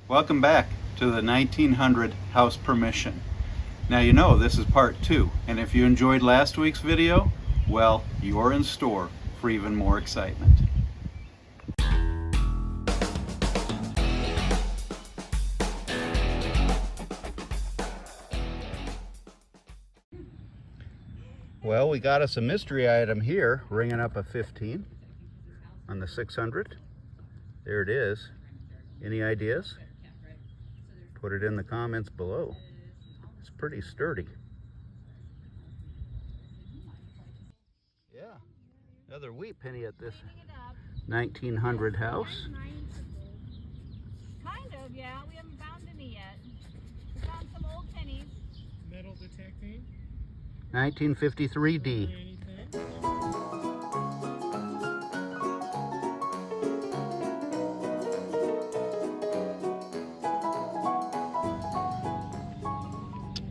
Welcome back to the 1900 house permission. Now you know this is part 2, and if you enjoyed last week's video, well, you're in store for even more excitement. Well, we got us a mystery item here, ringing up a 15 on the 600. There it is. Any ideas? Put it in the comments below. It's pretty sturdy. Yeah, another wheat penny at this 1900 house. Kind of, yeah. We haven't found any yet. We found some old pennies. Metal detecting. 1953 D.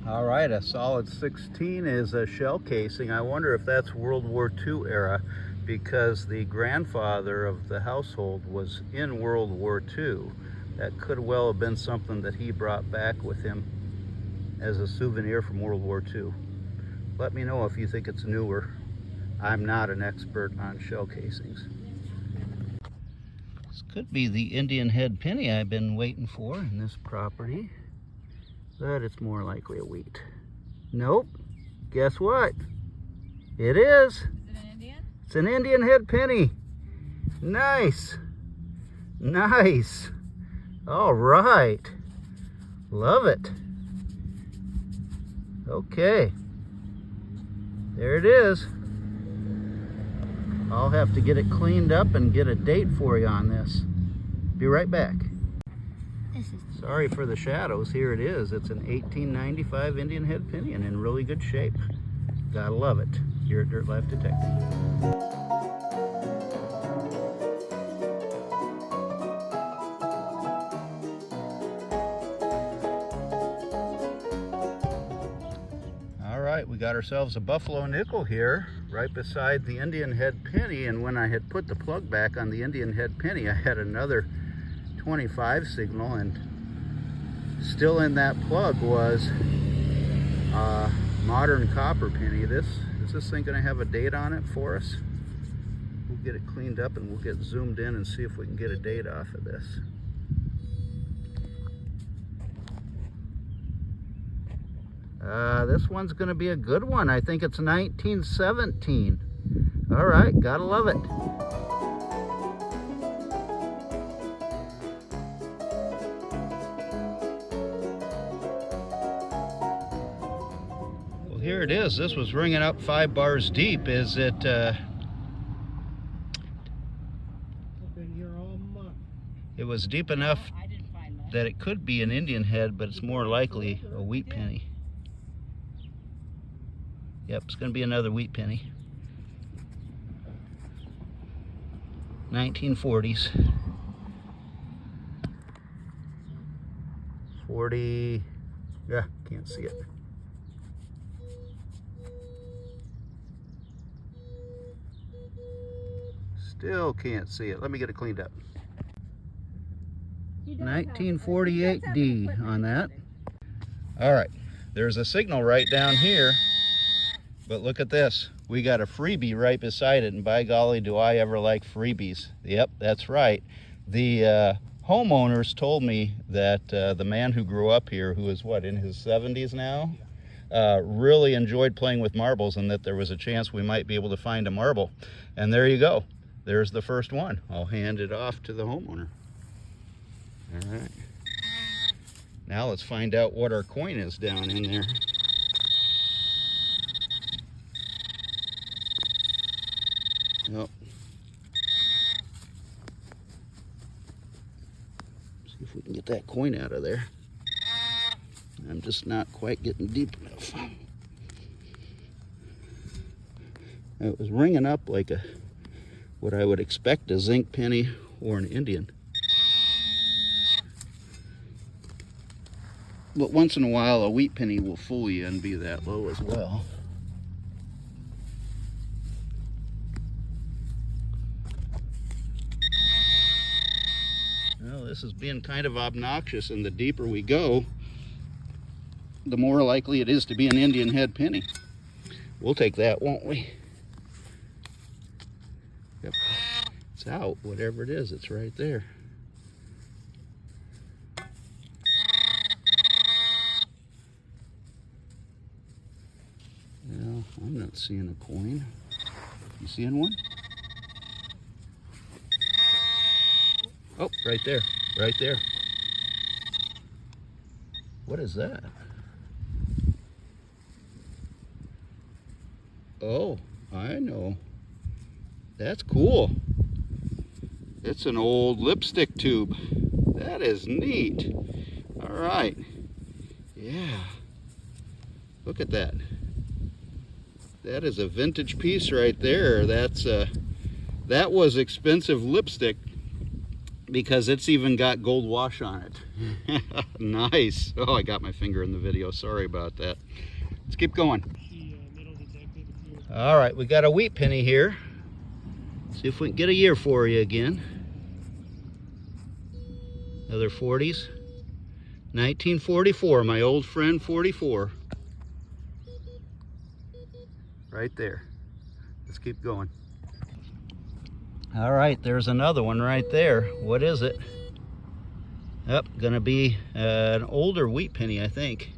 All right, a solid 16 is a shell casing. I wonder if that's World War II era, because the grandfather of the household was in World War II. That could well have been something that he brought back with him as a souvenir from World War II. Let me know if you think it's newer. I'm not an expert on shell casings. This could be the Indian head penny I've been waiting for in this property, but it's more likely a wheat. Nope. Guess what? It is. Is it an Indian? It's an Indian head penny. Nice. Nice. All right. Love it. Okay. There it is. I'll have to get it cleaned up and get a date for you on this. Be right back. Sorry for the shadows. Here it is. It's an 1895 Indian head penny and in really good shape. Gotta love it. Here at Dirt Life Detecting. We got ourselves a buffalo nickel here right beside the Indian head penny, and when I had put the plug back on the Indian head penny, I had another 25 signal, and still in that plug was a modern copper penny. Is this thing going to have a date on it for us? We'll get it cleaned up and we'll get zoomed in and see if we can get a date off of this. This one's going to be a good one. I think it's 1917. All right, gotta love it. Well, here it is. This was ringing up 5 bars deep. Is it? I've been here all month. It was deep enough I didn't find that. that it could be an Indian head, but it's more likely a wheat penny. Yep, it's going to be another wheat penny. 1940s. 40, yeah, can't see it. Still can't see it. Let me get it cleaned up. 1948 D on that. All right, there's a signal right down here. But look at this. We got a freebie right beside it, and by golly, do I ever like freebies. Yep, that's right. The homeowners told me that the man who grew up here, who is what, in his 70s now, really enjoyed playing with marbles, and that there was a chance we might be able to find a marble. And there you go. There's the first one. I'll hand it off to the homeowner. All right. Now let's find out what our coin is down in there. Yep. See if we can get that coin out of there. I'm just not quite getting deep enough. It was ringing up like what I would expect a zinc penny or an Indian. But once in a while, a wheat penny will fool you and be that low as well. Well, this this is being kind of obnoxious, and the deeper we go, the more likely it is to be an Indian head penny. We'll take that, won't we? Yep. It's out, whatever it is, it's right there. No, I'm not seeing a coin. You seeing one? Oh, right there, right there. What is that? Oh, I know. That's cool. It's an old lipstick tube. That is neat. All right. Yeah. Look at that. That is a vintage piece right there. That was expensive lipstick because it's even got gold wash on it. Nice. Oh, I got my finger in the video. Sorry about that. Let's keep going. All right, we got a wheat penny here. See if we can get a year for you again. Another 40s. 1944, my old friend 44. Right there. Let's keep going. All right, there's another one right there. What is it? Yep, gonna be an older wheat penny, I think.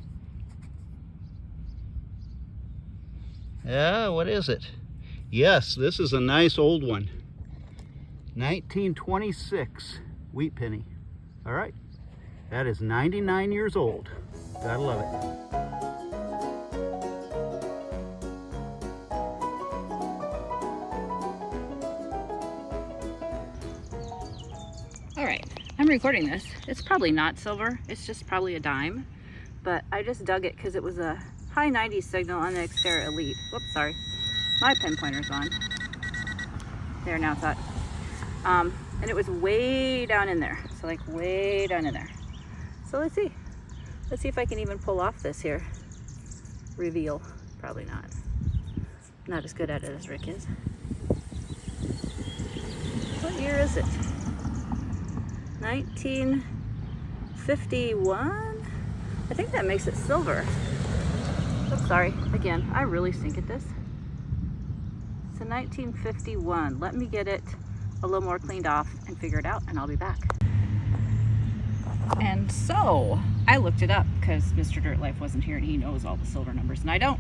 Yeah, what is it? Yes, this is a nice old one. 1926 wheat penny. All right, that is 99 years old. Gotta love it. All right, I'm recording this. It's probably not silver. It's just probably a dime. But I just dug it because it was a high 90s signal on the Xterra Elite. Whoops, sorry. My pin pointer's on. There, now it's hot. And it was way down in there. So like way down in there. So let's see. Let's see if I can even pull off this here. Reveal. Probably not. Not as good at it as Rick is. What year is it? 1951? I think that makes it silver. Oops, sorry. Again, I really stink at this. So 1951. Let me get it a little more cleaned off and figure it out, and I'll be back. And so I looked it up because Mr. Dirt Life wasn't here and he knows all the silver numbers and I don't.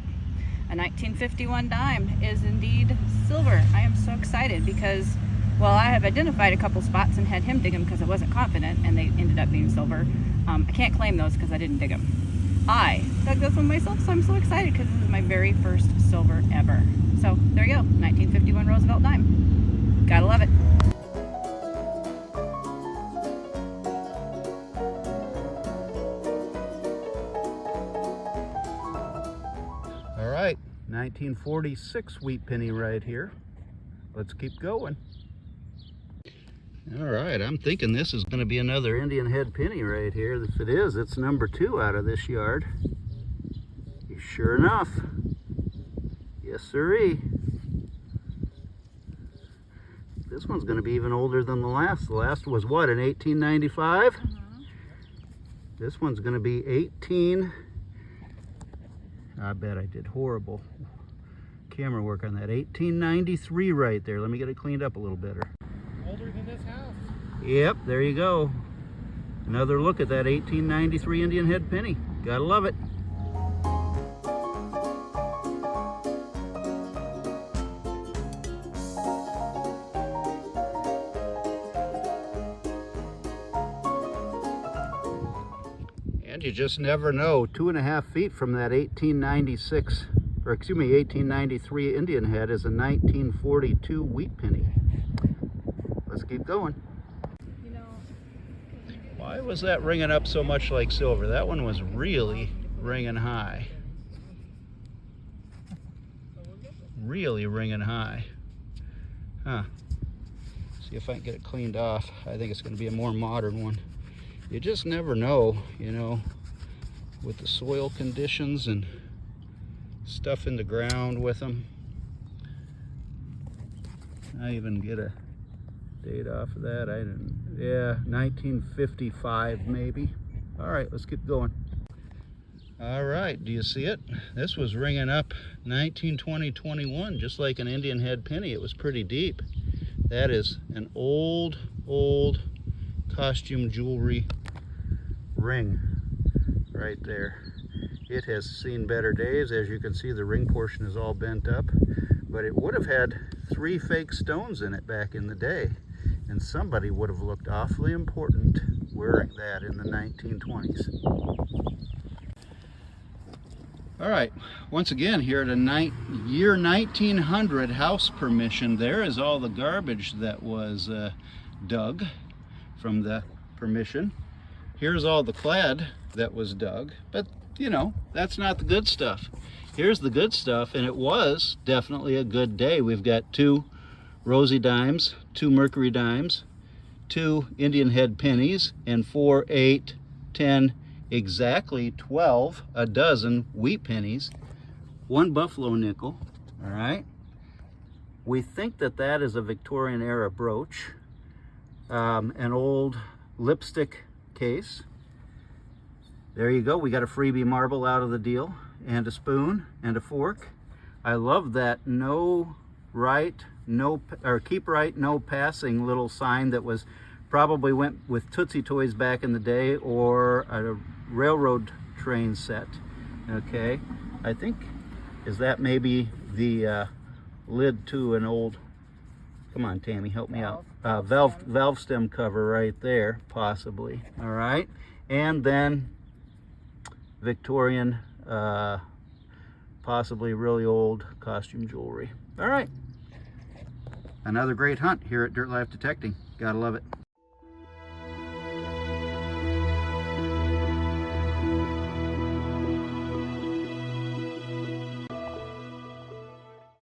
A 1951 dime is indeed silver. I am so excited because, well, I have identified a couple spots and had him dig them because I wasn't confident and they ended up being silver. I can't claim those because I didn't dig them. I dug this one myself, so I'm so excited because this is my very first silver ever. So there you go, 1951 Roosevelt dime. Gotta love it. All right, 1946 wheat penny right here. Let's keep going. All right, I'm thinking this is going to be another Indian head penny right here. If it is, it's number 2 out of this yard. Sure enough. Yes, sirree. This one's going to be even older than the last. The last was what, in 1895? This one's going to be 18. I bet I did horrible camera work on that. 1893 right there. Let me get it cleaned up a little better. Older than this house. Yep, there you go. Another look at that 1893 Indian head penny. Gotta love it. And you just never know. 2.5 feet from that 1896, or excuse me, 1893 Indian head is a 1942 wheat penny. Let's keep going. Why was that ringing up so much like silver? That one was really ringing high. Really ringing high. Huh. See if I can get it cleaned off. I think it's going to be a more modern one. You just never know, you know, with the soil conditions and stuff in the ground with them. I even get a date off of that. I didn't Yeah, 1955 maybe. All right, let's keep going. All right, do you see it? This was ringing up 1920, 21, just like an Indian head penny. It was pretty deep. That is an old costume jewelry ring right there. It has seen better days. As you can see, the ring portion is all bent up, but it would have had 3 fake stones in it back in the day, and somebody would have looked awfully important wearing that in the 1920s. All right, once again here at a year 1900 house permission. There is all the garbage that was dug from the permission. Here's all the clad that was dug, but you know, that's not the good stuff. Here's the good stuff, and it was definitely a good day. We've got 2 rosy dimes, 2 mercury dimes, 2 Indian head pennies, and 4, 8, 10, exactly 12, a dozen wheat pennies, 1 buffalo nickel. All right, we think that that is a Victorian era brooch, an old lipstick case. There you go, we got a freebie marble out of the deal, and a spoon and a fork. I love that keep right, no passing little sign that was probably went with Tootsie Toys back in the day, or a railroad train set. Okay, I think, is that maybe the lid to an old, come on Tammy, help me out, valve stem cover right there, possibly. All right, and then Victorian, possibly really old costume jewelry. All right, another great hunt here at Dirt Life Detecting. Gotta love it.